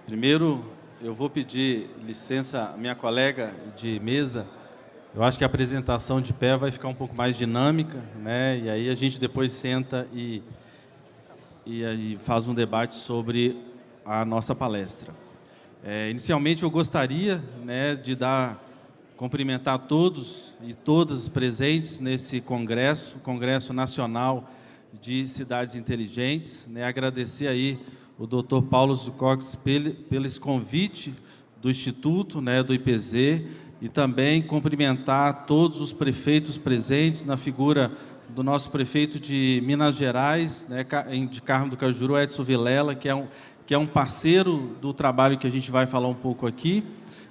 Primeiro, eu vou pedir licença à minha colega de mesa. Eu acho que a apresentação de pé vai ficar um pouco mais dinâmica, né? E aí a gente depois senta e aí faz um debate sobre a nossa palestra. Inicialmente, eu gostaria, né, de cumprimentar todos e todas presentes nesse Congresso Nacional de Cidades Inteligentes, né, agradecer aí o Dr. Paulo Zucox pelo esse convite do Instituto, né, do IPZ, e também cumprimentar todos os prefeitos presentes, na figura do nosso prefeito de Minas Gerais, né, de Carmo do Cajuru, Edson Vilela, que é um parceiro do trabalho que a gente vai falar um pouco aqui,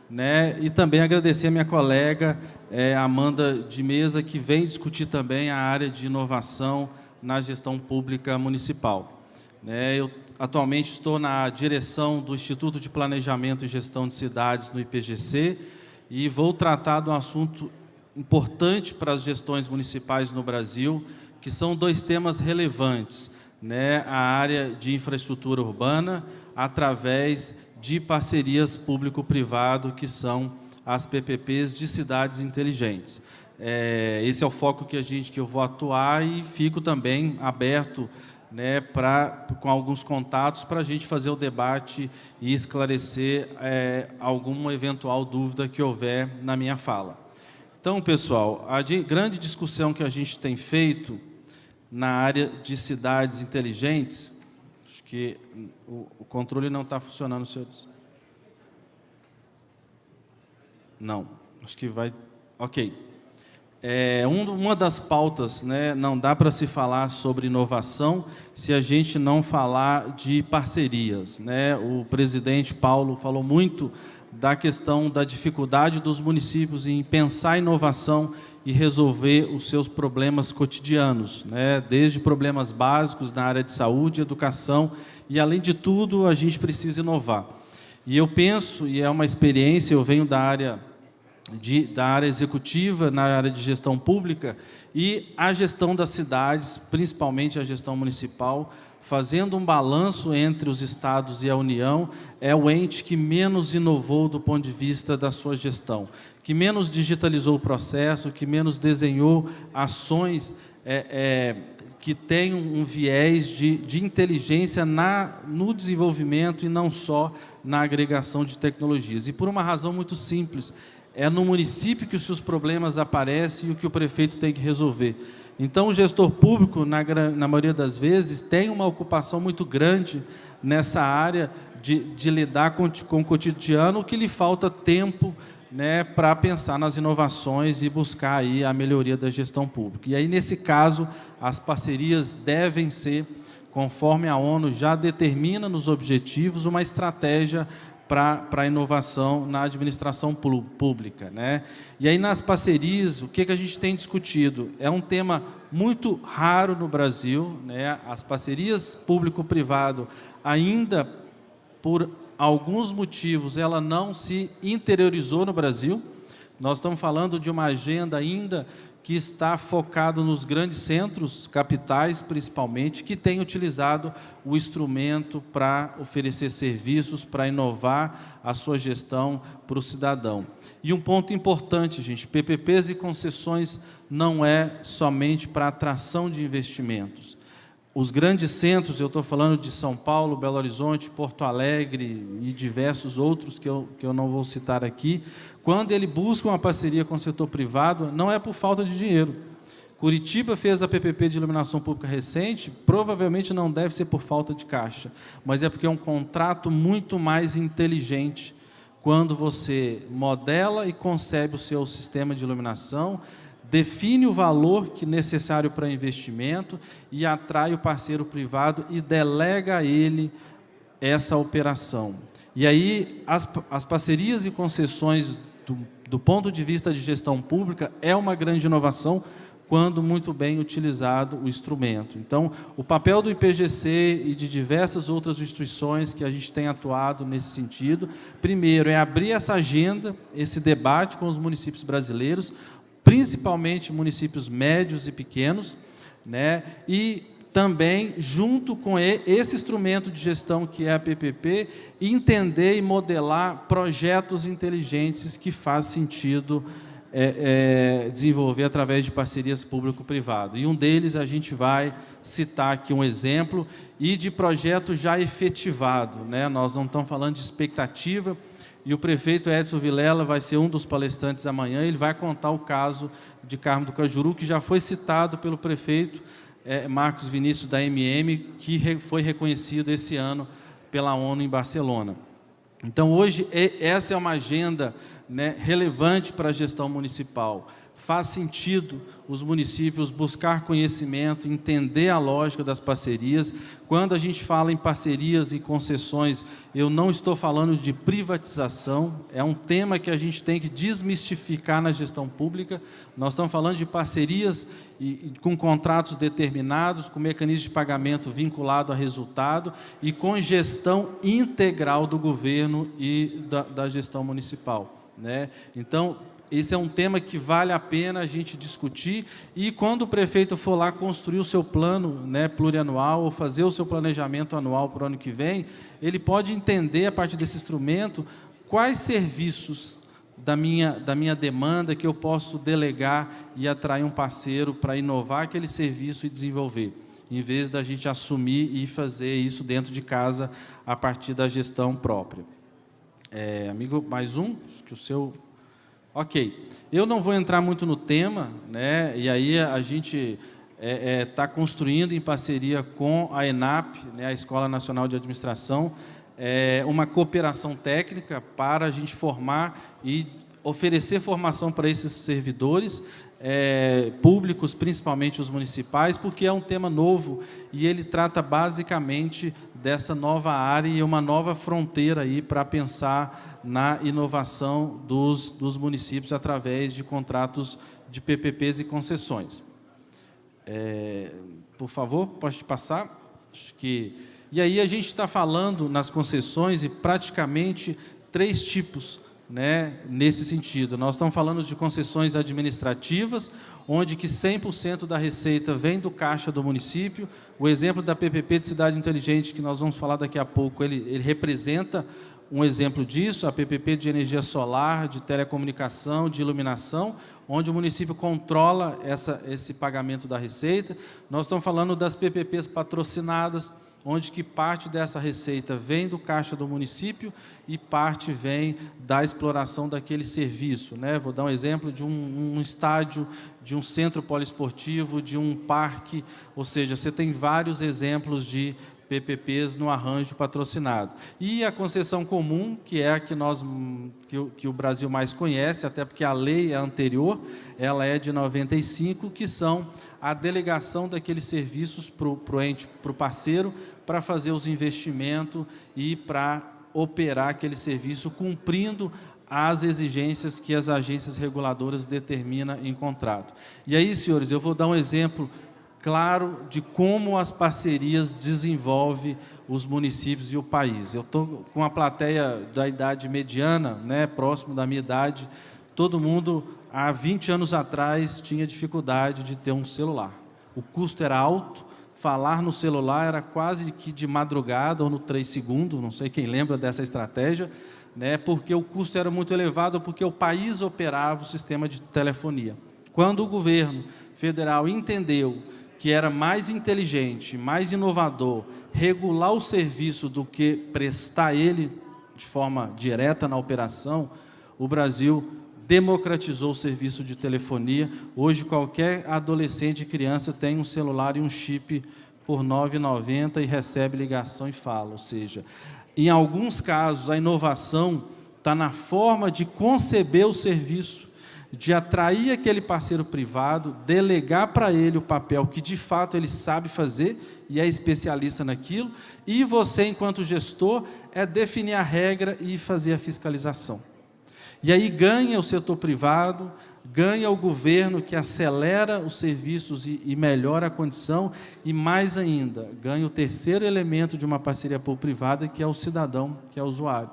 né, e também agradecer a minha colega Amanda de Mesa, que vem discutir também a área de inovação na gestão pública municipal. Eu atualmente estou na direção do Instituto de Planejamento e Gestão de Cidades, no IPGC, e vou tratar de um assunto importante para as gestões municipais no Brasil, que são dois temas relevantes, né? A área de infraestrutura urbana, através de parcerias público-privado, que são as PPPs de cidades inteligentes. Esse é o foco que eu vou atuar, e fico também aberto, né, com alguns contatos para a gente fazer o debate e esclarecer alguma eventual dúvida que houver na minha fala. Então, pessoal, a grande discussão que a gente tem feito na área de cidades inteligentes, acho que o controle não está funcionando, senhores. Não, acho que vai... Ok. Uma das pautas, né, não dá para se falar sobre inovação se a gente não falar de parcerias, né? O presidente Paulo falou muito da questão da dificuldade dos municípios em pensar inovação e resolver os seus problemas cotidianos, né? Desde problemas básicos na área de saúde, educação, e além de tudo a gente precisa inovar. E eu penso, e é uma experiência, eu venho da área executiva, na área de gestão pública, e a gestão das cidades, principalmente a gestão municipal, fazendo um balanço entre os estados e a União, é o ente que menos inovou do ponto de vista da sua gestão, que menos digitalizou o processo, que menos desenhou ações que têm um viés de inteligência no desenvolvimento e não só na agregação de tecnologias. E por uma razão muito simples: é no município que os seus problemas aparecem e o que o prefeito tem que resolver. Então, o gestor público, na maioria das vezes, tem uma ocupação muito grande nessa área de lidar com o cotidiano, o que lhe falta tempo, né, para pensar nas inovações e buscar aí a melhoria da gestão pública. E aí, nesse caso, as parcerias devem ser, conforme a ONU já determina nos objetivos, uma estratégia para a inovação na administração pública, né? E aí, nas parcerias, o que a gente tem discutido? É um tema muito raro no Brasil, né? As parcerias público-privado, ainda por alguns motivos, ela não se interiorizou no Brasil. Nós estamos falando de uma agenda ainda que está focado nos grandes centros, capitais principalmente, que tem utilizado o instrumento para oferecer serviços, para inovar a sua gestão para o cidadão. E um ponto importante, gente: PPPs e concessões não é somente para atração de investimentos. Os grandes centros, eu estou falando de São Paulo, Belo Horizonte, Porto Alegre e diversos outros que eu não vou citar aqui, quando ele busca uma parceria com o setor privado, não é por falta de dinheiro. Curitiba fez a PPP de iluminação pública recente, provavelmente não deve ser por falta de caixa, mas é porque é um contrato muito mais inteligente, quando você modela e concebe o seu sistema de iluminação, define o valor necessário para investimento e atrai o parceiro privado e delega a ele essa operação. E aí, as parcerias e concessões, do ponto de vista de gestão pública, é uma grande inovação, quando muito bem utilizado o instrumento. Então, o papel do IPGC e de diversas outras instituições que a gente tem atuado nesse sentido, primeiro, é abrir essa agenda, esse debate com os municípios brasileiros, principalmente municípios médios e pequenos, né? E também, junto com esse instrumento de gestão que é a PPP, entender e modelar projetos inteligentes que faz sentido desenvolver através de parcerias público-privado. E um deles a gente vai citar aqui um exemplo, e de projeto já efetivado, né? Nós não estamos falando de expectativa, e o prefeito Edson Vilela vai ser um dos palestrantes amanhã, ele vai contar o caso de Carmo do Cajuru, que já foi citado pelo prefeito Marcos Vinícius da que foi reconhecido esse ano pela ONU em Barcelona. Então, hoje, essa é uma agenda, né, relevante para a gestão municipal. Faz sentido os municípios buscar conhecimento, entender a lógica das parcerias. Quando a gente fala em parcerias e concessões, eu não estou falando de privatização, é um tema que a gente tem que desmistificar na gestão pública. Nós estamos falando de parcerias com contratos determinados, com mecanismo de pagamento vinculado a resultado e com gestão integral do governo e da gestão municipal, né? Então, esse é um tema que vale a pena a gente discutir, e quando o prefeito for lá construir o seu plano, né, plurianual, ou fazer o seu planejamento anual para o ano que vem, ele pode entender, a partir desse instrumento, quais serviços da minha demanda que eu posso delegar e atrair um parceiro para inovar aquele serviço e desenvolver, em vez da gente assumir e fazer isso dentro de casa a partir da gestão própria. Amigo, mais um? Acho que o seu... Ok, eu não vou entrar muito no tema, né? E aí a gente está construindo em parceria com a ENAP, né, a Escola Nacional de Administração, uma cooperação técnica para a gente formar e oferecer formação para esses servidores públicos, principalmente os municipais, porque é um tema novo e ele trata basicamente dessa nova área e uma nova fronteira aí para pensar na inovação dos municípios através de contratos de PPPs e concessões. Por favor, pode passar? Acho que... E aí a gente está falando nas concessões e praticamente 3 tipos, né, nesse sentido. Nós estamos falando de concessões administrativas, onde que 100% da receita vem do caixa do município. O exemplo da PPP de Cidade Inteligente, que nós vamos falar daqui a pouco, ele representa um exemplo disso, a PPP de energia solar, de telecomunicação, de iluminação, onde o município controla esse pagamento da receita. Nós estamos falando das PPPs patrocinadas, onde que parte dessa receita vem do caixa do município e parte vem da exploração daquele serviço, né? Vou dar um exemplo de um estádio, de um centro poliesportivo, de um parque, ou seja, você tem vários exemplos de PPPs no arranjo patrocinado. E a concessão comum, que é a que o Brasil mais conhece, até porque a lei é anterior, ela é de 95, que são a delegação daqueles serviços para o parceiro, para fazer os investimentos e para operar aquele serviço, cumprindo as exigências que as agências reguladoras determinam em contrato. E aí, senhores, eu vou dar um exemplo claro de como as parcerias desenvolvem os municípios e o país. Eu estou com uma plateia da idade mediana, né, próximo da minha idade. Todo mundo, há 20 anos atrás, tinha dificuldade de ter um celular. O custo era alto, falar no celular era quase que de madrugada ou no 3 segundos, não sei quem lembra dessa estratégia, né, porque o custo era muito elevado, porque o país operava o sistema de telefonia. Quando o governo federal entendeu que era mais inteligente, mais inovador, regular o serviço do que prestar ele de forma direta na operação, o Brasil democratizou o serviço de telefonia. Hoje, qualquer adolescente e criança tem um celular e um chip por R$ 9,90 e recebe ligação e fala. Ou seja, em alguns casos, a inovação está na forma de conceber o serviço, de atrair aquele parceiro privado, delegar para ele o papel que, de fato, ele sabe fazer e é especialista naquilo, e você, enquanto gestor, definir a regra e fazer a fiscalização. E aí ganha o setor privado, ganha o governo, que acelera os serviços e melhora a condição, e mais ainda, ganha o terceiro elemento de uma parceria público-privada, que é o cidadão, que é o usuário.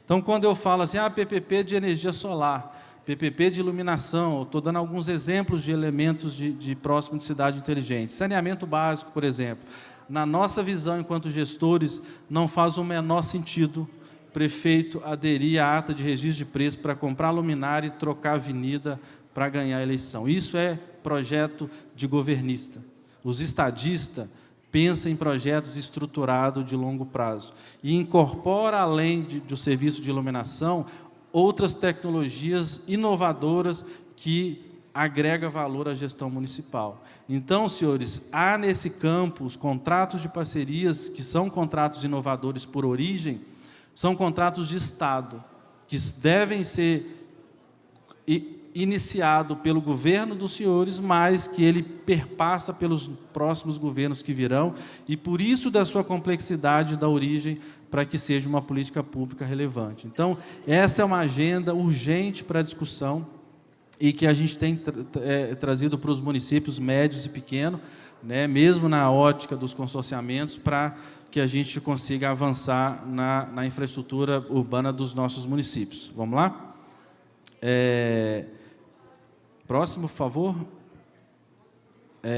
Então, quando eu falo assim, PPP de energia solar, PPP de iluminação, estou dando alguns exemplos de elementos de próximo de cidade inteligente. Saneamento básico, por exemplo. Na nossa visão, enquanto gestores, não faz o menor sentido prefeito aderir à ata de registro de preço para comprar luminária e trocar avenida para ganhar a eleição. Isso é projeto de governista. Os estadistas pensam em projetos estruturados de longo prazo e incorpora, além do serviço de iluminação, outras tecnologias inovadoras que agrega valor à gestão municipal. Então, senhores, há nesse campo os contratos de parcerias, que são contratos inovadores por origem, são contratos de Estado, que devem ser iniciados pelo governo dos senhores, mas que ele perpassa pelos próximos governos que virão, e por isso da sua complexidade da origem, para que seja uma política pública relevante. Então, essa é uma agenda urgente para a discussão, e que a gente tem trazido para os municípios médios e pequenos, né, mesmo na ótica dos consorciamentos, para que a gente consiga avançar na infraestrutura urbana dos nossos municípios. Vamos lá? Próximo, por favor.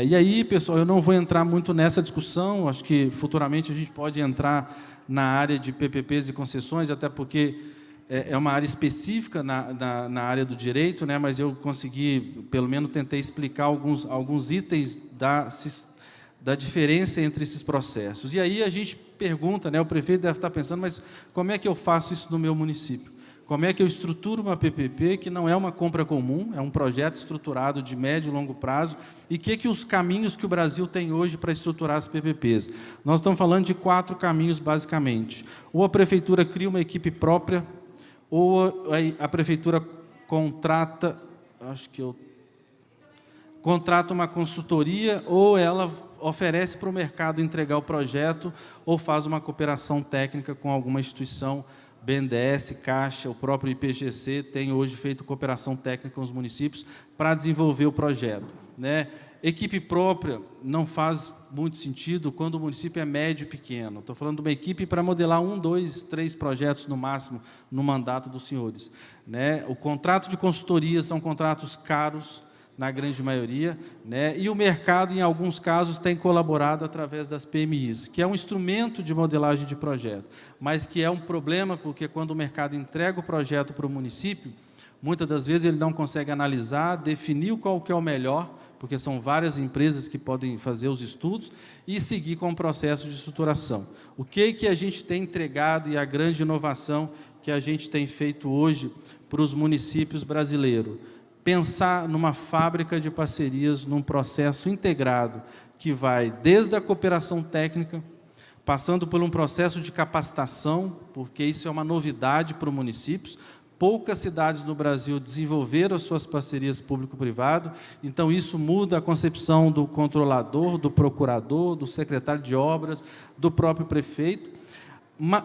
E aí, pessoal, eu não vou entrar muito nessa discussão, acho que futuramente a gente pode entrar na área de PPPs e concessões, até porque é uma área específica na área do direito, né, mas eu consegui, pelo menos tentei explicar alguns itens da diferença entre esses processos. E aí a gente pergunta, né, o prefeito deve estar pensando, mas como é que eu faço isso no meu município? Como é que eu estruturo uma PPP, que não é uma compra comum, é um projeto estruturado de médio e longo prazo, e que os caminhos que o Brasil tem hoje para estruturar as PPPs? Nós estamos falando de 4 caminhos, basicamente. Ou a prefeitura cria uma equipe própria, ou a prefeitura contrata uma consultoria, ou ela oferece para o mercado entregar o projeto, ou faz uma cooperação técnica com alguma instituição, BNDES, Caixa, o próprio IPGC tem hoje feito cooperação técnica com os municípios para desenvolver o projeto, né? Equipe própria não faz muito sentido quando o município é médio e pequeno. Estou falando de uma equipe para modelar 1, 2, 3 projetos no máximo no mandato dos senhores, né? O contrato de consultoria são contratos caros, na grande maioria, né? E o mercado, em alguns casos, tem colaborado através das PMIs, que é um instrumento de modelagem de projeto, mas que é um problema, porque quando o mercado entrega o projeto para o município, muitas das vezes ele não consegue analisar, definir qual que é o melhor, porque são várias empresas que podem fazer os estudos, e seguir com o processo de estruturação. O que a gente tem entregado e a grande inovação que a gente tem feito hoje para os municípios brasileiros? Pensar numa fábrica de parcerias, num processo integrado, que vai desde a cooperação técnica, passando por um processo de capacitação, porque isso é uma novidade para os municípios. Poucas cidades no Brasil desenvolveram as suas parcerias público-privado, então isso muda a concepção do controlador, do procurador, do secretário de obras, do próprio prefeito.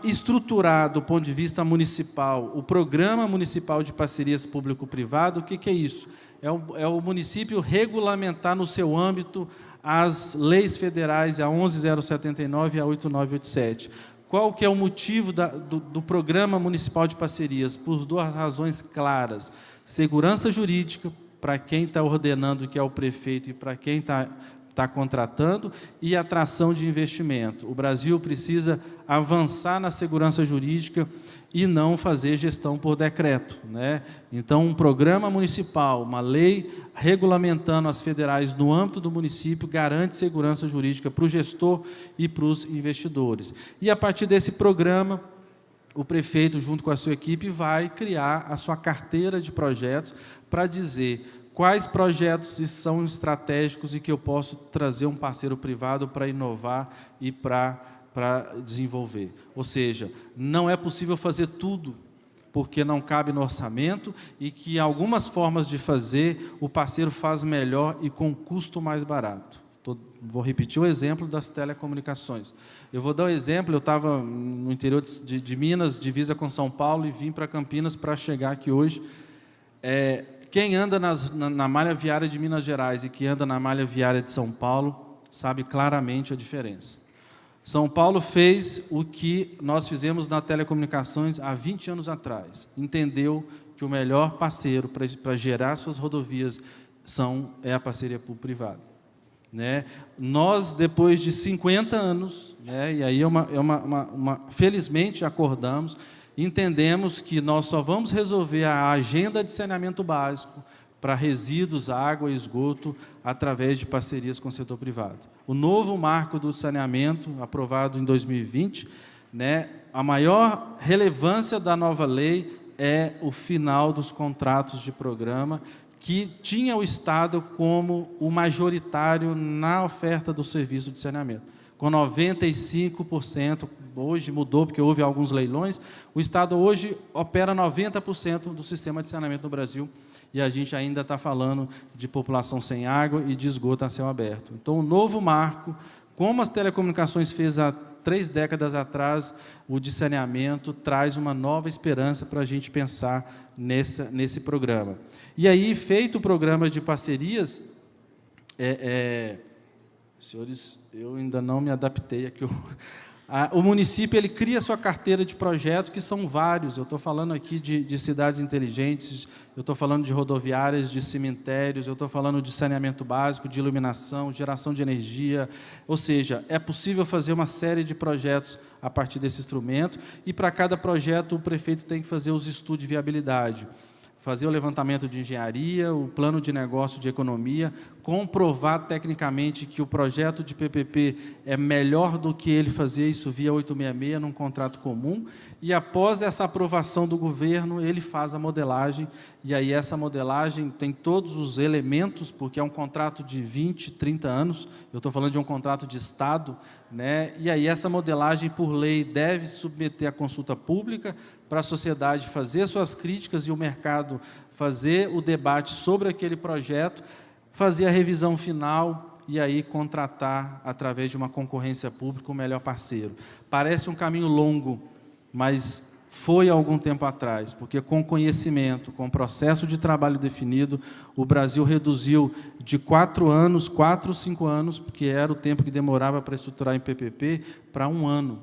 Estruturar, do ponto de vista municipal, o Programa Municipal de Parcerias Público-Privado, o que é isso? É o município regulamentar no seu âmbito as leis federais, a 11.079 e a 8.987. Qual que é o motivo do Programa Municipal de Parcerias? Por 2 razões claras: segurança jurídica, para quem está ordenando, que é o prefeito, e para quem está contratando, e atração de investimento. O Brasil precisa avançar na segurança jurídica e não fazer gestão por decreto, né? Então, um programa municipal, uma lei regulamentando as federais no âmbito do município, garante segurança jurídica para o gestor e para os investidores. E, a partir desse programa, o prefeito, junto com a sua equipe, vai criar a sua carteira de projetos para dizer quais projetos são estratégicos e que eu posso trazer um parceiro privado para inovar e para desenvolver. Ou seja, não é possível fazer tudo, porque não cabe no orçamento, e que algumas formas de fazer o parceiro faz melhor e com custo mais barato. Vou repetir o exemplo das telecomunicações. Eu vou dar um exemplo: eu estava no interior de Minas, divisa com São Paulo, e vim para Campinas para chegar aqui hoje. Quem anda na malha viária de Minas Gerais e que anda na malha viária de São Paulo sabe claramente a diferença. São Paulo fez o que nós fizemos na telecomunicações há 20 anos atrás. Entendeu que o melhor parceiro para gerar suas rodovias é a parceria público-privada. Né? Nós, depois de 50 anos, né, e aí felizmente acordamos, entendemos que nós só vamos resolver a agenda de saneamento básico para resíduos, água e esgoto, através de parcerias com o setor privado. O novo marco do saneamento, aprovado em 2020, né, a maior relevância da nova lei é o final dos contratos de programa, que tinha o Estado como o majoritário na oferta do serviço de saneamento. Com 95%, hoje mudou porque houve alguns leilões, o Estado hoje opera 90% do sistema de saneamento no Brasil, e a gente ainda está falando de população sem água e de esgoto a céu aberto. Então, o novo marco, como as telecomunicações fez há 3 décadas atrás, o de saneamento traz uma nova esperança para a gente pensar nesse programa. E aí, feito o programa de parcerias, senhores, eu ainda não me adaptei aqui. O município ele cria sua carteira de projetos, que são vários. Eu estou falando aqui de cidades inteligentes, eu estou falando de rodoviárias, de cemitérios, eu estou falando de saneamento básico, de iluminação, geração de energia. Ou seja, é possível fazer uma série de projetos a partir desse instrumento, e para cada projeto o prefeito tem que fazer os estudos de viabilidade, fazer o levantamento de engenharia, o plano de negócio de economia, comprovar tecnicamente que o projeto de PPP é melhor do que ele fazer isso via 866 num contrato comum, e após essa aprovação do governo, ele faz a modelagem, e aí essa modelagem tem todos os elementos, porque é um contrato de 20, 30 anos, eu estou falando de um contrato de Estado, né? E aí essa modelagem, por lei, deve se submeter à consulta pública, para a sociedade fazer suas críticas e o mercado fazer o debate sobre aquele projeto, fazer a revisão final e aí contratar, através de uma concorrência pública, o melhor parceiro. Parece um caminho longo, mas foi há algum tempo atrás, porque com conhecimento, com processo de trabalho definido, o Brasil reduziu de 4 anos, 4 ou 5 anos, porque era o tempo que demorava para estruturar em PPP, para 1 ano.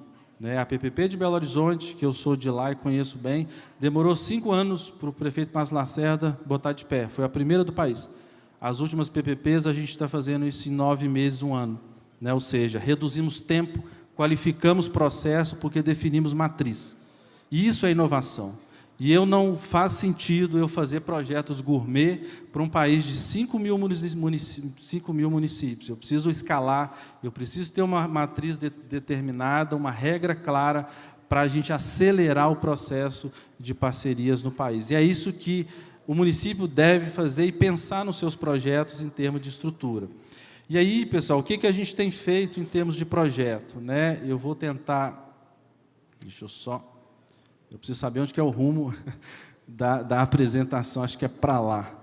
A PPP de Belo Horizonte, que eu sou de lá e conheço bem, demorou 5 anos para o prefeito Márcio Lacerda botar de pé. Foi a primeira do país. As últimas PPPs, a gente está fazendo isso em 9 meses, 1 ano. Ou seja, reduzimos tempo, qualificamos processo, porque definimos matriz. E isso é inovação. E não faz sentido eu fazer projetos gourmet para um país de 5 mil municípios. Eu preciso escalar, eu preciso ter uma matriz determinada, uma regra clara para a gente acelerar o processo de parcerias no país. E é isso que o município deve fazer e pensar nos seus projetos em termos de estrutura. E aí, pessoal, o que a gente tem feito em termos de projeto? Eu vou tentar... Deixa eu só... Eu preciso saber onde que é o rumo da apresentação, acho que é para lá.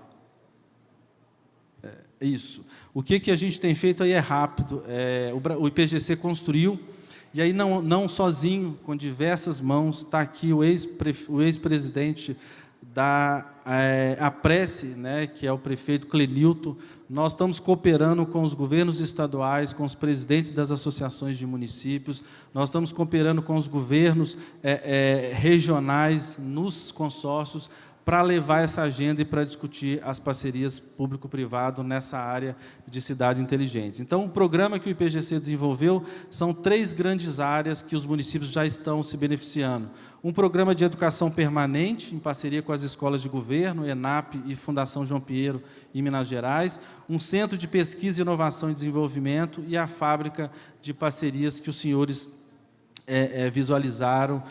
Isso. O que a gente tem feito aí é rápido. O IPGC construiu, e aí não sozinho, com diversas mãos, está aqui o ex-presidente da APRESE, que é o prefeito Clenilton. Nós estamos cooperando com os governos estaduais, com os presidentes das associações de municípios, nós estamos cooperando com os governos regionais nos consórcios, para levar essa agenda e para discutir as parcerias público-privado nessa área de cidades inteligentes. Então, o programa que o IPGC desenvolveu são 3 grandes áreas que os municípios já estão se beneficiando. Um programa de educação permanente, em parceria com as escolas de governo, ENAP e Fundação João Pinheiro, em Minas Gerais, um centro de pesquisa, inovação e desenvolvimento e a fábrica de parcerias que os senhores visualizaram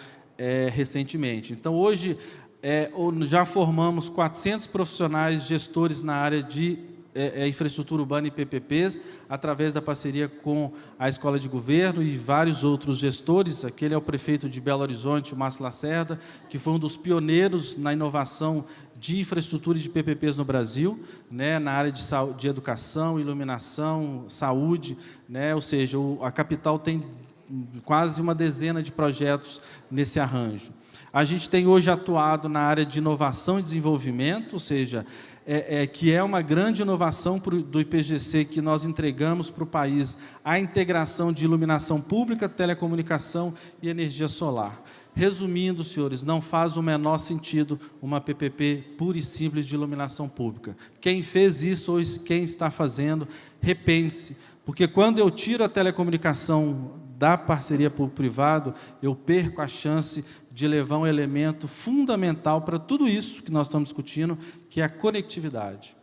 recentemente. Então, hoje, já formamos 400 profissionais gestores na área de infraestrutura urbana e PPPs, através da parceria com a Escola de Governo e vários outros gestores. Aquele é o prefeito de Belo Horizonte, o Márcio Lacerda, que foi um dos pioneiros na inovação de infraestrutura e de PPPs no Brasil, na área de educação, iluminação, saúde, ou seja, a capital tem quase uma dezena de projetos nesse arranjo. A gente tem hoje atuado na área de inovação e desenvolvimento, ou seja, que é uma grande inovação do IPGC, que nós entregamos para o país a integração de iluminação pública, telecomunicação e energia solar. Resumindo, senhores, não faz o menor sentido uma PPP pura e simples de iluminação pública. Quem fez isso ou quem está fazendo, repense, porque quando eu tiro a telecomunicação da parceria público-privado, eu perco a chance de levar um elemento fundamental para tudo isso que nós estamos discutindo, que é a conectividade.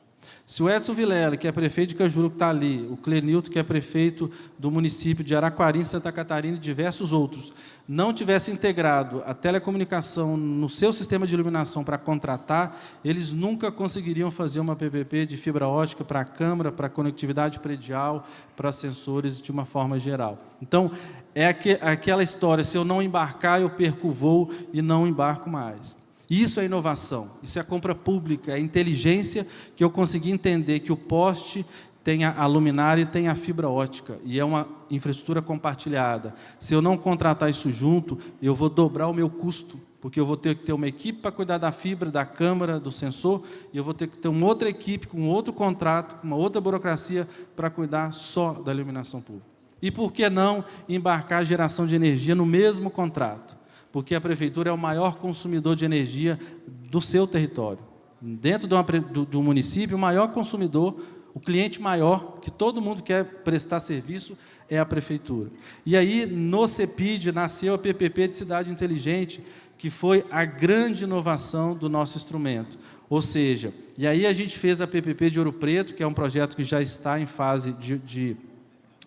Se o Edson Vilela, que é prefeito de Cajuru, que está ali, o Clenilton, que é prefeito do município de Araquari, em Santa Catarina, e diversos outros, não tivesse integrado a telecomunicação no seu sistema de iluminação para contratar, eles nunca conseguiriam fazer uma PPP de fibra ótica para a câmara, para a conectividade predial, para sensores de uma forma geral. Então, é aquela história, se eu não embarcar, eu perco o voo e não embarco mais. Isso é inovação, isso é compra pública, é inteligência que eu consegui entender que o poste tem a luminária e tem a fibra ótica, e é uma infraestrutura compartilhada. Se eu não contratar isso junto, eu vou dobrar o meu custo, porque eu vou ter que ter uma equipe para cuidar da fibra, da câmara, do sensor, e eu vou ter que ter uma outra equipe com outro contrato, com uma outra burocracia para cuidar só da iluminação pública. E por que não embarcar a geração de energia no mesmo contrato? Porque a prefeitura é o maior consumidor de energia do seu território. Dentro de um município, o maior consumidor, o cliente maior, que todo mundo quer prestar serviço, é a prefeitura. E aí, no CEPID, nasceu a PPP de Cidade Inteligente, que foi a grande inovação do nosso instrumento. Ou seja, e aí a gente fez a PPP de Ouro Preto, que é um projeto que já está em fase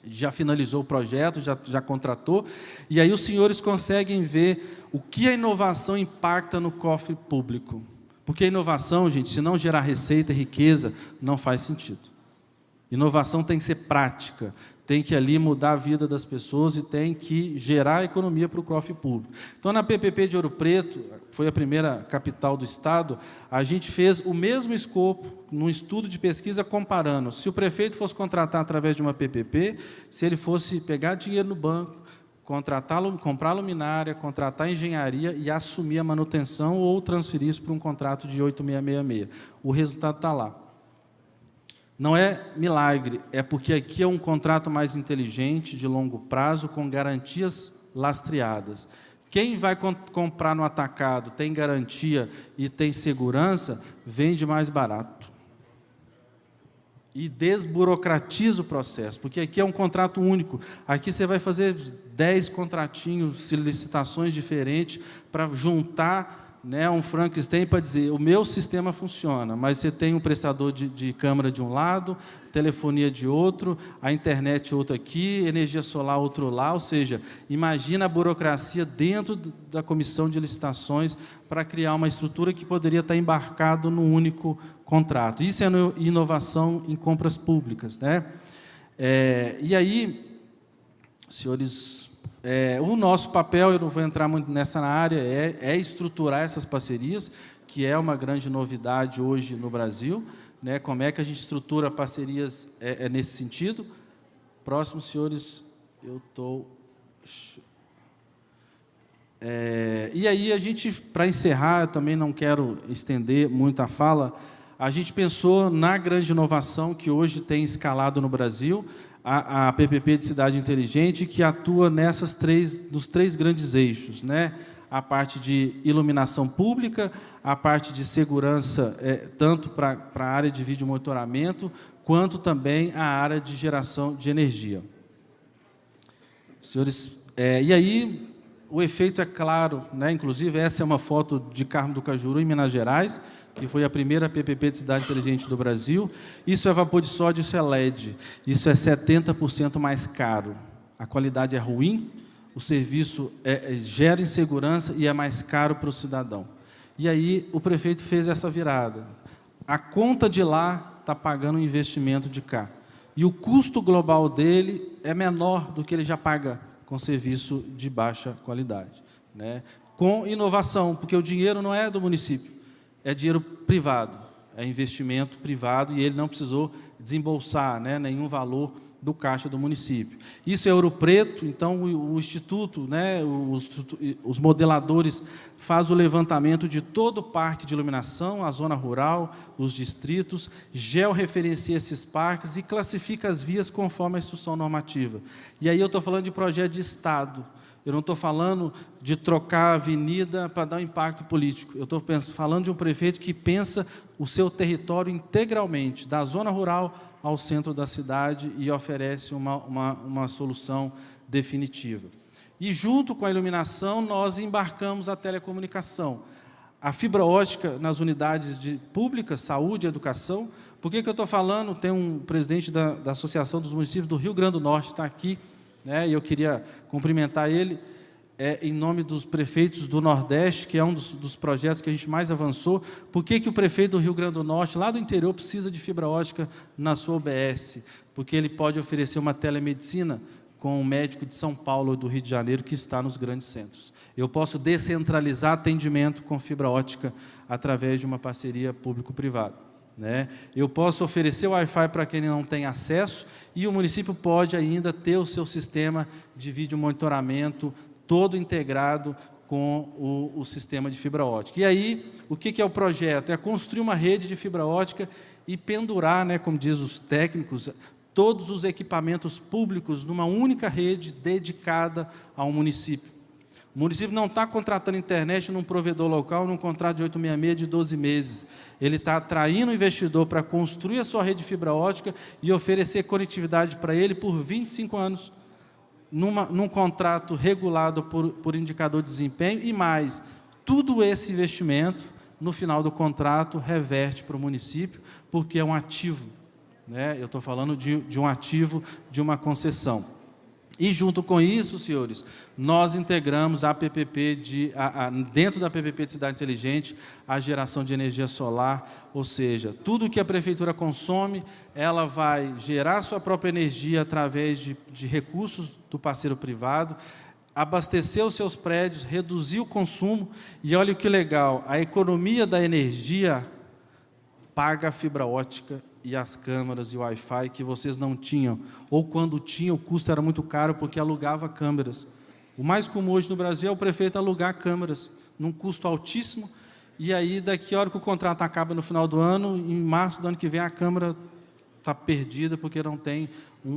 já finalizou o projeto, já contratou, e aí os senhores conseguem ver o que a inovação impacta no cofre público. Porque a inovação, gente, se não gerar receita e riqueza, não faz sentido. Inovação tem que ser prática, tem que ali mudar a vida das pessoas e tem que gerar economia para o cofre público. Então, na PPP de Ouro Preto, foi a primeira capital do estado, a gente fez o mesmo escopo, num estudo de pesquisa, comparando se o prefeito fosse contratar através de uma PPP, se ele fosse pegar dinheiro no banco, comprar luminária, contratar engenharia e assumir a manutenção ou transferir isso para um contrato de 8666. O resultado está lá. Não é milagre, é porque aqui é um contrato mais inteligente, de longo prazo, com garantias lastreadas. Quem vai comprar no atacado, tem garantia e tem segurança, vende mais barato. E desburocratiza o processo, porque aqui é um contrato único. Aqui você vai fazer 10 contratinhos, licitações diferentes, para juntar, né, um Frankenstein para dizer, o meu sistema funciona, mas você tem um prestador de câmara de um lado, telefonia de outro, a internet outro aqui, energia solar outro lá, ou seja, imagina a burocracia dentro da comissão de licitações para criar uma estrutura que poderia estar embarcado num único contrato. Isso é inovação em compras públicas, né? E aí, senhores... o nosso papel, eu não vou entrar muito nessa área, é estruturar essas parcerias, que é uma grande novidade hoje no Brasil, né? Como é que a gente estrutura parcerias nesse sentido? Próximo, senhores, eu estou... e aí a gente, para encerrar, eu também não quero estender muito a fala, a gente pensou na grande inovação que hoje tem escalado no Brasil, a PPP de Cidade Inteligente, que atua nos três grandes eixos, né? A parte de iluminação pública, a parte de segurança, tanto para a área de vídeo monitoramento, quanto também a área de geração de energia. Senhores, e aí o efeito é claro, né? Inclusive essa é uma foto de Carmo do Cajuru, em Minas Gerais, que foi a primeira PPP de Cidade Inteligente do Brasil. Isso é vapor de sódio, isso é LED. Isso é 70% mais caro. A qualidade é ruim, o serviço gera insegurança e é mais caro para o cidadão. E aí o prefeito fez essa virada. A conta de lá está pagando o investimento de cá. E o custo global dele é menor do que ele já paga com serviço de baixa qualidade, né? Com inovação, porque o dinheiro não é do município, é dinheiro privado, é investimento privado, e ele não precisou desembolsar, né, nenhum valor do caixa do município. Isso é Ouro Preto, então o Instituto, né, os modeladores fazem o levantamento de todo o parque de iluminação, a zona rural, os distritos, georreferencia esses parques e classifica as vias conforme a instrução normativa. E aí eu estou falando de projeto de Estado. Eu não estou falando de trocar a avenida para dar um impacto político. Eu estou falando de um prefeito que pensa o seu território integralmente, da zona rural ao centro da cidade, e oferece uma solução definitiva. E, junto com a iluminação, nós embarcamos a telecomunicação. A fibra ótica nas unidades públicas, saúde e educação. Por que eu estou falando? Tem um presidente da Associação dos Municípios do Rio Grande do Norte, está aqui, né, e eu queria cumprimentar ele, em nome dos prefeitos do Nordeste, que é um dos projetos que a gente mais avançou. Por que o prefeito do Rio Grande do Norte, lá do interior, precisa de fibra ótica na sua UBS? Porque ele pode oferecer uma telemedicina com um médico de São Paulo ou do Rio de Janeiro que está nos grandes centros. Eu posso descentralizar atendimento com fibra ótica através de uma parceria público-privada, né? Eu posso oferecer Wi-Fi para quem não tem acesso, e o município pode ainda ter o seu sistema de vídeo monitoramento todo integrado com o sistema de fibra ótica. E aí, o que é o projeto? É construir uma rede de fibra ótica e pendurar, né, como diz os técnicos, todos os equipamentos públicos numa única rede dedicada ao município. O município não está contratando internet num provedor local, num contrato de 866 de 12 meses. Ele está atraindo o investidor para construir a sua rede de fibra ótica e oferecer conectividade para ele por 25 anos, num contrato regulado por indicador de desempenho, e mais, tudo esse investimento, no final do contrato, reverte para o município, porque é um ativo, né? Eu estou falando de um ativo, de uma concessão. E, junto com isso, senhores, nós integramos a PPP dentro da PPP de Cidade Inteligente, a geração de energia solar, ou seja, tudo que a prefeitura consome, ela vai gerar sua própria energia através de recursos do parceiro privado, abastecer os seus prédios, reduzir o consumo, e olha que legal, a economia da energia paga a fibra ótica e as câmeras e o Wi-Fi que vocês não tinham, ou quando tinham, o custo era muito caro porque alugava câmeras. O mais comum hoje no Brasil é o prefeito alugar câmeras, num custo altíssimo, e aí daqui a hora que o contrato acaba no final do ano, em março do ano que vem a câmera está perdida porque não tem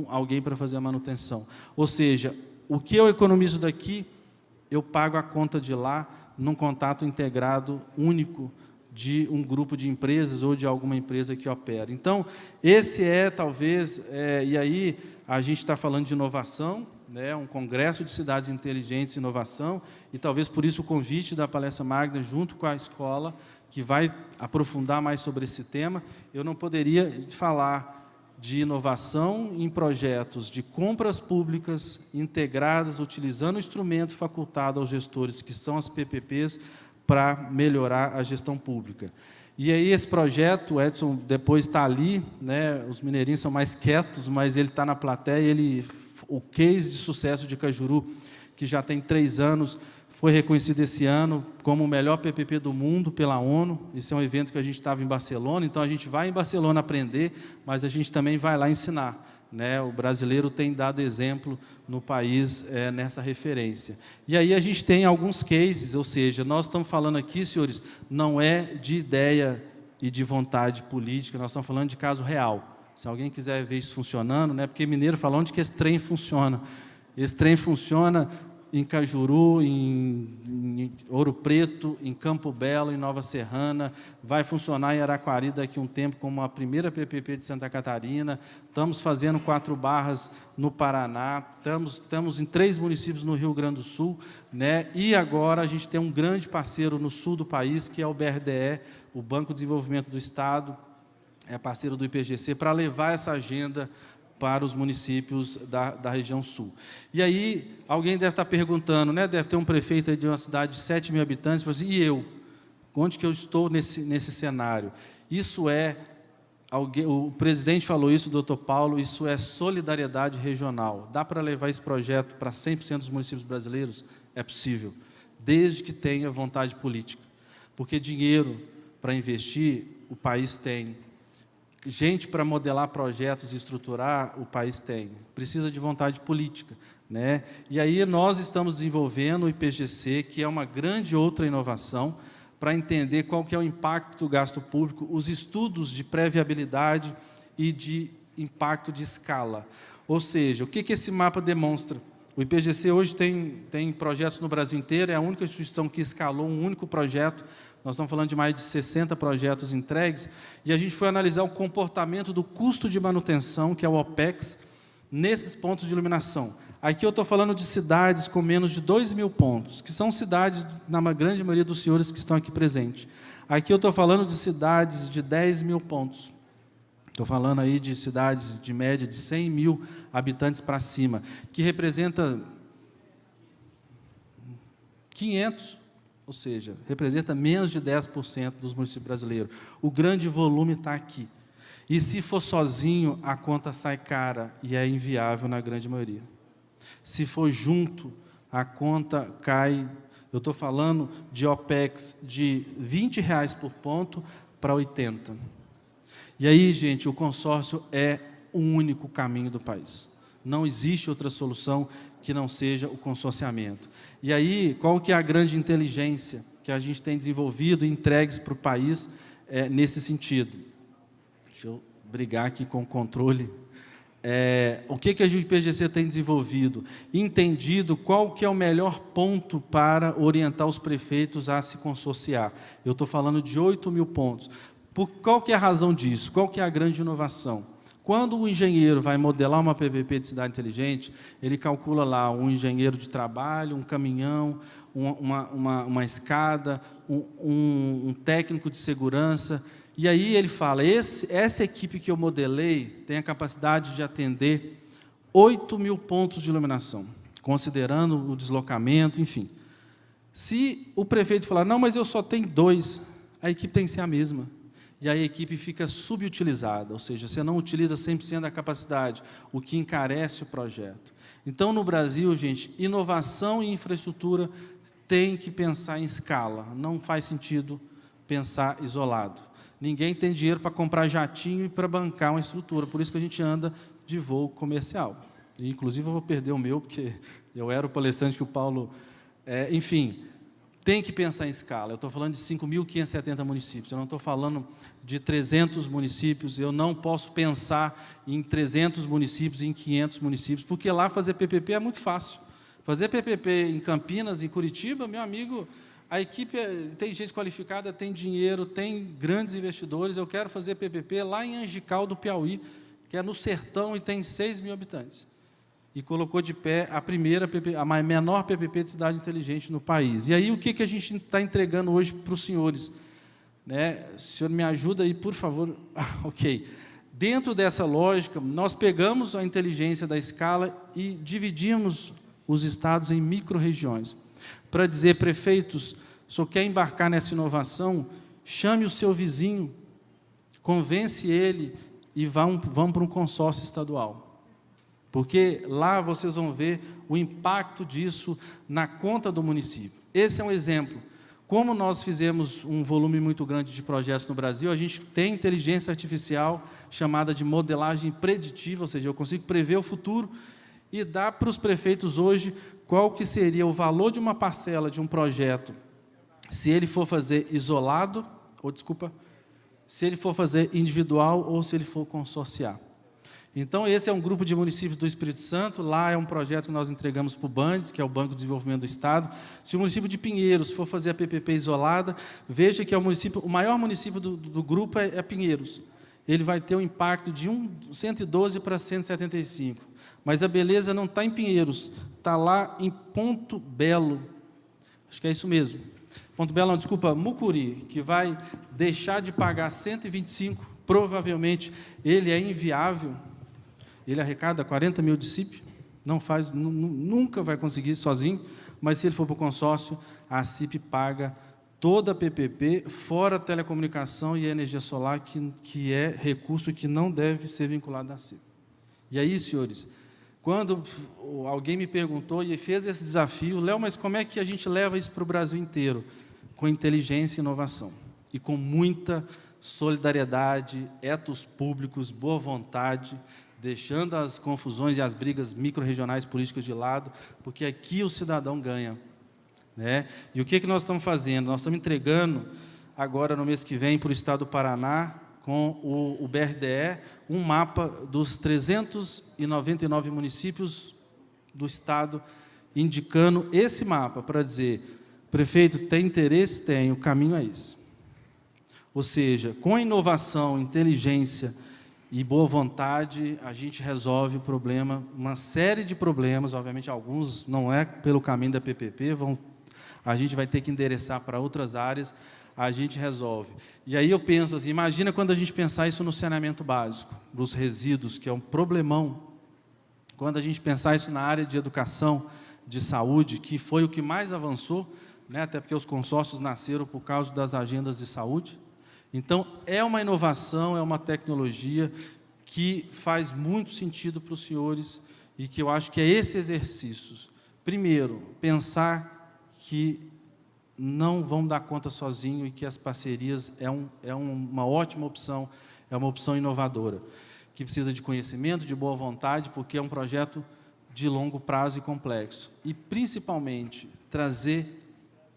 alguém para fazer a manutenção. Ou seja, o que eu economizo daqui, eu pago a conta de lá, num contato integrado único de um grupo de empresas ou de alguma empresa que opera. Então, esse talvez, e aí a gente está falando de inovação, né, um congresso de cidades inteligentes e inovação, e talvez por isso o convite da palestra magna junto com a escola, que vai aprofundar mais sobre esse tema. Eu não poderia falar de inovação em projetos de compras públicas integradas, utilizando o instrumento facultado aos gestores, que são as PPPs, para melhorar a gestão pública. E aí esse projeto, o Edson depois está ali, né, os mineirinhos são mais quietos, mas ele está na plateia, o case de sucesso de Cajuru, que já tem 3 anos, foi reconhecido esse ano como o melhor PPP do mundo pela ONU. Esse é um evento que a gente estava em Barcelona, então a gente vai em Barcelona aprender, mas a gente também vai lá ensinar, né? O brasileiro tem dado exemplo no país nessa referência. E aí a gente tem alguns cases, ou seja, nós estamos falando aqui, senhores, não é de ideia e de vontade política, nós estamos falando de caso real. Se alguém quiser ver isso funcionando, né? Porque mineiro fala onde que esse trem funciona. Esse trem funciona em Cajuru, em Ouro Preto, em Campo Belo, em Nova Serrana, vai funcionar em Araquari daqui a um tempo como a primeira PPP de Santa Catarina, estamos fazendo 4 barras no Paraná, estamos em 3 municípios no Rio Grande do Sul, né? E agora a gente tem um grande parceiro no sul do país, que é o BRDE, o Banco de Desenvolvimento do Estado, é parceiro do IPGC, para levar essa agenda para os municípios da região sul. E aí, alguém deve estar perguntando, né? Deve ter um prefeito de uma cidade de 7 mil habitantes, mas e eu? Onde que eu estou nesse cenário? Isso o presidente falou isso, o doutor Paulo, isso é solidariedade regional. Dá para levar esse projeto para 100% dos municípios brasileiros? É possível, desde que tenha vontade política. Porque dinheiro para investir, o país tem. Gente para modelar projetos e estruturar, o país tem. Precisa de vontade política, né? E aí nós estamos desenvolvendo o IPGC, que é uma grande outra inovação, para entender qual que é o impacto do gasto público, os estudos de pré-viabilidade e de impacto de escala. Ou seja, o que esse mapa demonstra? O IPGC hoje tem projetos no Brasil inteiro, é a única instituição que escalou um único projeto. Nós estamos falando de mais de 60 projetos entregues, e a gente foi analisar o comportamento do custo de manutenção, que é o OPEX, nesses pontos de iluminação. Aqui eu estou falando de cidades com menos de 2.000 pontos, que são cidades, na grande maioria dos senhores que estão aqui presentes. Aqui eu estou falando de cidades de 10.000 pontos. Estou falando aí de cidades de média de 100.000 habitantes para cima, que representa 500, ou seja, representa menos de 10% dos municípios brasileiros. O grande volume está aqui. E se for sozinho, a conta sai cara e é inviável na grande maioria. Se for junto, a conta cai. Eu estou falando de OPEX de R$20 por ponto para 80. E aí, gente, o consórcio é o único caminho do país. Não existe outra solução que não seja o consorciamento. E aí, qual que é a grande inteligência que a gente tem desenvolvido e entregues para o país nesse sentido? Deixa eu brigar aqui com o controle. O que a IPGC tem desenvolvido? Entendido qual que é o melhor ponto para orientar os prefeitos a se consorciar. Eu estou falando de 8.000 pontos. Qual que é a razão disso? Qual que é a grande inovação? Quando o engenheiro vai modelar uma PPP de cidade inteligente, ele calcula lá um engenheiro de trabalho, um caminhão, uma escada, um técnico de segurança, e aí ele fala, essa equipe que eu modelei tem a capacidade de atender 8.000 pontos de iluminação, considerando o deslocamento, enfim. Se o prefeito falar, não, mas eu só tenho 2, a equipe tem que ser a mesma. E a equipe fica subutilizada, ou seja, você não utiliza 100% da capacidade, o que encarece o projeto. Então, no Brasil, gente, inovação e infraestrutura tem que pensar em escala, não faz sentido pensar isolado. Ninguém tem dinheiro para comprar jatinho e para bancar uma estrutura, por isso que a gente anda de voo comercial. E, inclusive, eu vou perder o meu, porque eu era o palestrante que o Paulo... enfim... Tem que pensar em escala. Eu estou falando de 5.570 municípios, eu não estou falando de 300 municípios, eu não posso pensar em 300 municípios, em 500 municípios, porque lá fazer PPP é muito fácil. Fazer PPP em Campinas, em Curitiba, meu amigo, a equipe tem gente qualificada, tem dinheiro, tem grandes investidores, eu quero fazer PPP lá em Angical do Piauí, que é no sertão e tem 6.000 habitantes. E colocou de pé a primeira PPP, a menor PPP de cidade inteligente no país. E aí, o que a gente está entregando hoje para os senhores? O senhor me ajuda aí, por favor? Ok. Dentro dessa lógica, nós pegamos a inteligência da escala e dividimos os estados em micro-regiões. Para dizer, prefeitos, o senhor quer embarcar nessa inovação? Chame o seu vizinho, convence ele e vamos para um consórcio estadual. Porque lá vocês vão ver o impacto disso na conta do município. Esse é um exemplo. Como nós fizemos um volume muito grande de projetos no Brasil, a gente tem inteligência artificial chamada de modelagem preditiva, ou seja, eu consigo prever o futuro e dar para os prefeitos hoje qual que seria o valor de uma parcela de um projeto, se ele for fazer isolado, se ele for fazer individual ou se ele for consorciar. Então, esse é um grupo de municípios do Espírito Santo, lá é um projeto que nós entregamos para o BANDES, que é o Banco de Desenvolvimento do Estado. Se o município de Pinheiros for fazer a PPP isolada, veja que é o maior município do grupo é Pinheiros. Ele vai ter um impacto de 112 para 175. Mas a beleza não está em Pinheiros, está lá em Ponto Belo. Acho que é isso mesmo. Ponto Belo, não, desculpa, Mucuri, que vai deixar de pagar 125, provavelmente ele é inviável. Ele arrecada 40.000 de CIP, nunca vai conseguir sozinho, mas se ele for para o consórcio, a CIP paga toda a PPP, fora a telecomunicação e a energia solar, que é recurso que não deve ser vinculado à CIP. E aí, senhores, quando alguém me perguntou e fez esse desafio, Léo, mas como é que a gente leva isso para o Brasil inteiro? Com inteligência e inovação, e com muita solidariedade, etos públicos, boa vontade, deixando as confusões e as brigas micro-regionais políticas de lado, porque aqui o cidadão ganha. E o que nós estamos fazendo? Nós estamos entregando, agora no mês que vem, para o Estado do Paraná, com o BRDE, um mapa dos 399 municípios do Estado, indicando esse mapa para dizer, prefeito, tem interesse? Tem, o caminho é esse. Ou seja, com inovação, inteligência e boa vontade, a gente resolve o problema, uma série de problemas, obviamente alguns não é pelo caminho da PPP, a gente vai ter que endereçar para outras áreas, a gente resolve. E aí eu penso assim, imagina quando a gente pensar isso no saneamento básico, dos resíduos, que é um problemão, quando a gente pensar isso na área de educação, de saúde, que foi o que mais avançou, né, até porque os consórcios nasceram por causa das agendas de saúde. Então, é uma inovação, é uma tecnologia que faz muito sentido para os senhores e que eu acho que é esse exercício. Primeiro, pensar que não vão dar conta sozinho e que as parcerias é uma ótima opção, é uma opção inovadora, que precisa de conhecimento, de boa vontade, porque é um projeto de longo prazo e complexo. E, principalmente,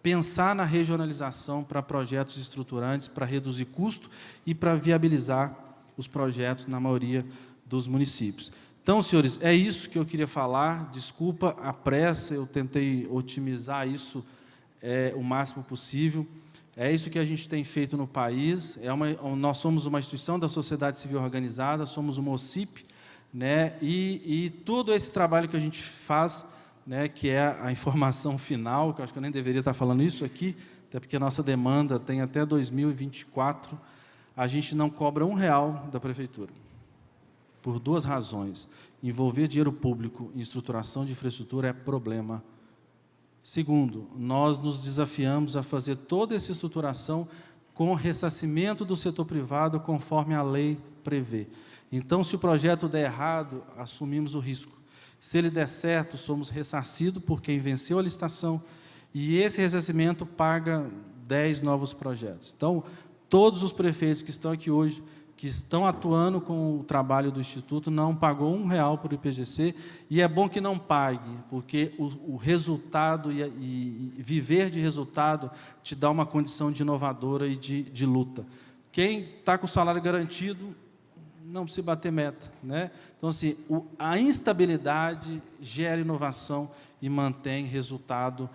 pensar na regionalização para projetos estruturantes, para reduzir custo e para viabilizar os projetos na maioria dos municípios. Então, senhores, é isso que eu queria falar. Desculpa a pressa, eu tentei otimizar isso o máximo possível. É isso que a gente tem feito no país. Nós somos uma instituição da sociedade civil organizada, somos uma OCIP, né? E todo esse trabalho que a gente faz, né, que é a informação final, que eu acho que eu nem deveria estar falando isso aqui, até porque a nossa demanda tem até 2024, a gente não cobra R$1 da Prefeitura, por duas razões. Envolver dinheiro público em estruturação de infraestrutura é problema. Segundo, nós nos desafiamos a fazer toda essa estruturação com ressarcimento do setor privado, conforme a lei prevê. Então, se o projeto der errado, assumimos o risco. Se ele der certo, somos ressarcidos por quem venceu a licitação e esse ressarcimento paga 10 novos projetos. Então, todos os prefeitos que estão aqui hoje, que estão atuando com o trabalho do Instituto, não pagou R$1 por IPGC, e é bom que não pague, porque o resultado e viver de resultado te dá uma condição de inovadora e de luta. Quem está com o salário garantido não precisa bater meta, né? Então, assim, a instabilidade gera inovação e mantém resultado,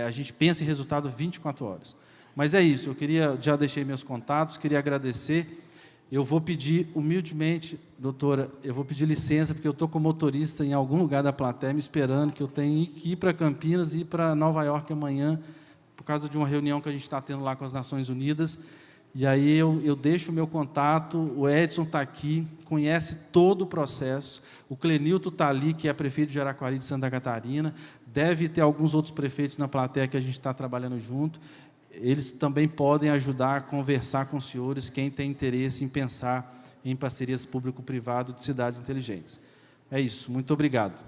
a gente pensa em resultado 24 horas. Mas é isso, já deixei meus contatos, queria agradecer. Eu vou pedir, humildemente, doutora, eu vou pedir licença, porque eu estou com motorista em algum lugar da plateia, me esperando, que eu tenho que ir para Campinas e ir para Nova York amanhã, por causa de uma reunião que a gente está tendo lá com as Nações Unidas. E aí eu deixo o meu contato, o Edson está aqui, conhece todo o processo, o Clenilton está ali, que é prefeito de Araquari de Santa Catarina, deve ter alguns outros prefeitos na plateia que a gente está trabalhando junto, eles também podem ajudar a conversar com os senhores, quem tem interesse em pensar em parcerias público-privado de cidades inteligentes. É isso, muito obrigado.